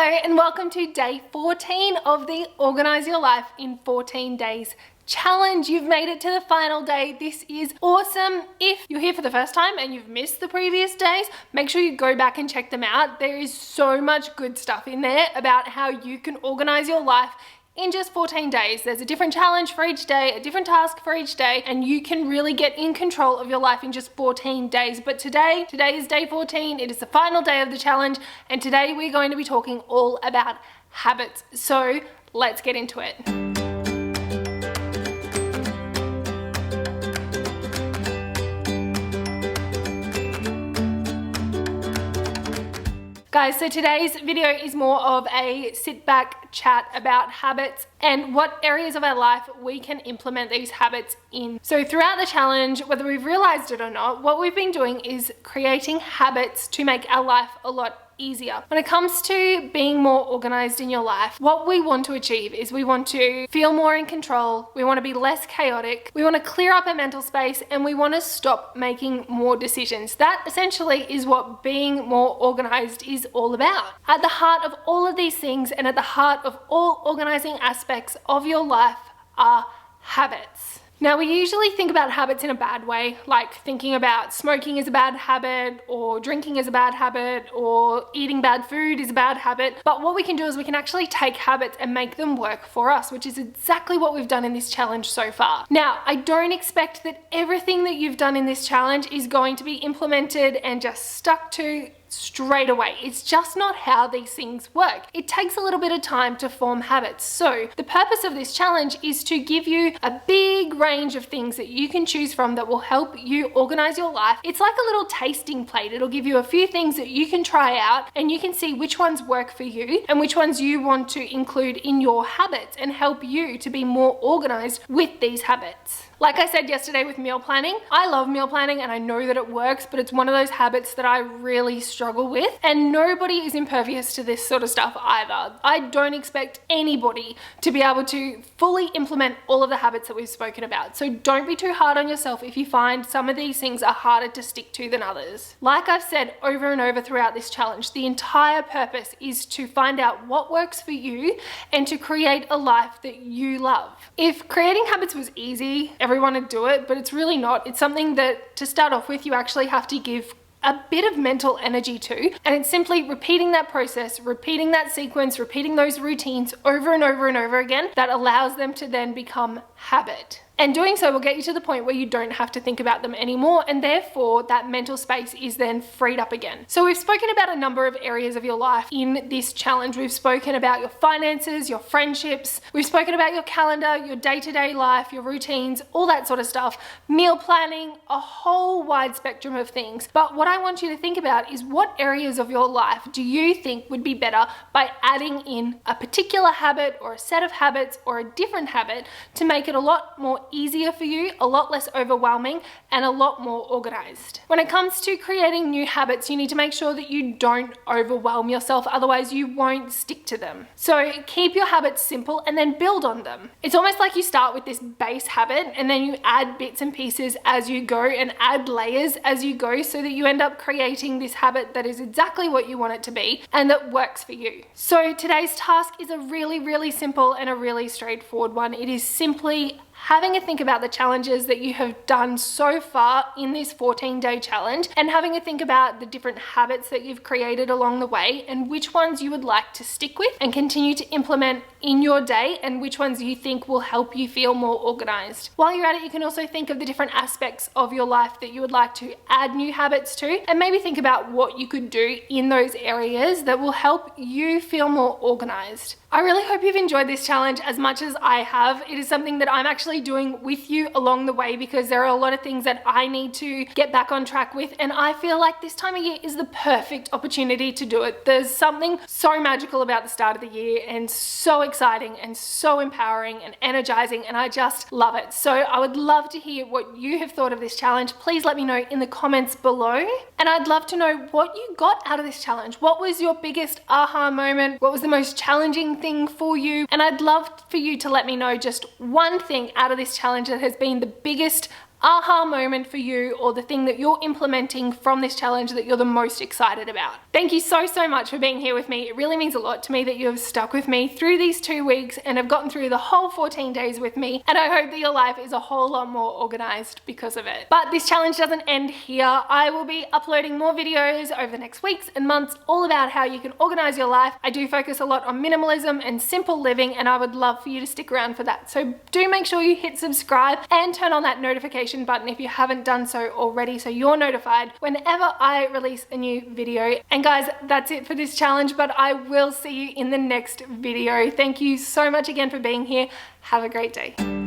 Hello and welcome to day 14 of the Organize Your Life in 14 Days challenge. You've made it to the final day. This is awesome. If you're here for the first time and you've missed the previous days, make sure you go back and check them out. There is so much good stuff in there about how you can organize your life in just 14 days. There's a different challenge for each day, a different task for each day, and you can really get in control of your life in just 14 days. But today is day 14. It is the final day of the challenge, and today we're going to be talking all about habits. So let's get into it. Guys, so today's video is more of a sit back chat about habits and what areas of our life we can implement these habits in. So throughout the challenge, whether we've realized it or not, what we've been doing is creating habits to make our life a lot easier. When it comes to being more organized in your life, what we want to achieve is we want to feel more in control, we want to be less chaotic, we want to clear up our mental space, and we want to stop making more decisions. That essentially is what being more organized is all about. At the heart of all of these things and at the heart of all organizing aspects of your life are habits. Now, we usually think about habits in a bad way, like thinking about smoking is a bad habit, or drinking is a bad habit, or eating bad food is a bad habit. But what we can do is we can actually take habits and make them work for us, which is exactly what we've done in this challenge so far. Now, I don't expect that everything that you've done in this challenge is going to be implemented and just stuck to straight away. It's just not how these things work. It takes a little bit of time to form habits. So the purpose of this challenge is to give you a big range of things that you can choose from that will help you organize your life. It's like a little tasting plate. It'll give you a few things that you can try out and you can see which ones work for you and which ones you want to include in your habits and help you to be more organized with these habits. Like I said yesterday with meal planning, I love meal planning and I know that it works, but it's one of those habits that I really struggle with, and nobody is impervious to this sort of stuff either. I don't expect anybody to be able to fully implement all of the habits that we've spoken about. So don't be too hard on yourself if you find some of these things are harder to stick to than others. Like I've said over and over throughout this challenge, the entire purpose is to find out what works for you and to create a life that you love. If creating habits was easy, everyone would do it, but it's really not. It's something that to start off with, you actually have to give a bit of mental energy to, and it's simply repeating that process, repeating that sequence, repeating those routines over and over and over again that allows them to then become habit. And doing so will get you to the point where you don't have to think about them anymore, and therefore that mental space is then freed up again. So we've spoken about a number of areas of your life in this challenge. We've spoken about your finances, your friendships, we've spoken about your calendar, your day-to-day life, your routines, all that sort of stuff, meal planning, a whole wide spectrum of things. But what I want you to think about is what areas of your life do you think would be better by adding in a particular habit or a set of habits or a different habit to make it a lot more easier for you, a lot less overwhelming, and a lot more organized. When it comes to creating new habits, you need to make sure that you don't overwhelm yourself, otherwise you won't stick to them. So keep your habits simple and then build on them. It's almost like you start with this base habit and then you add bits and pieces as you go and add layers as you go so that you end up creating this habit that is exactly what you want it to be and that works for you. So today's task is a really simple and a really straightforward one. It is simply having a think about the challenges that you have done so far in this 14-day challenge and having a think about the different habits that you've created along the way and which ones you would like to stick with and continue to implement in your day and which ones you think will help you feel more organized. While you're at it, you can also think of the different aspects of your life that you would like to add new habits to, and maybe think about what you could do in those areas that will help you feel more organized. I really hope you've enjoyed this challenge as much as I have. It is something that I'm actually doing with you along the way because there are a lot of things that I need to get back on track with, and I feel like this time of year is the perfect opportunity to do it. There's something so magical about the start of the year and so exciting and so empowering and energizing, and I just love it. So I would love to hear what you have thought of this challenge. Please let me know in the comments below, and I'd love to know what you got out of this challenge. What was your biggest aha moment? What was the most challenging thing for you? And I'd love for you to let me know just one thing out of this challenge that has been the biggest aha moment for you, or the thing that you're implementing from this challenge that you're the most excited about. Thank you so much for being here with me. It really means a lot to me that you have stuck with me through these 2 weeks and have gotten through the whole 14 days with me, and I hope that your life is a whole lot more organized because of it. But this challenge doesn't end here. I will be uploading more videos over the next weeks and months all about how you can organize your life. I do focus a lot on minimalism and simple living, and I would love for you to stick around for that. So do make sure you hit subscribe and turn on that notification button if you haven't done so already, so you're notified whenever I release a new video. And guys, that's it for this challenge, but I will see you in the next video. Thank you so much again for being here. Have a great day.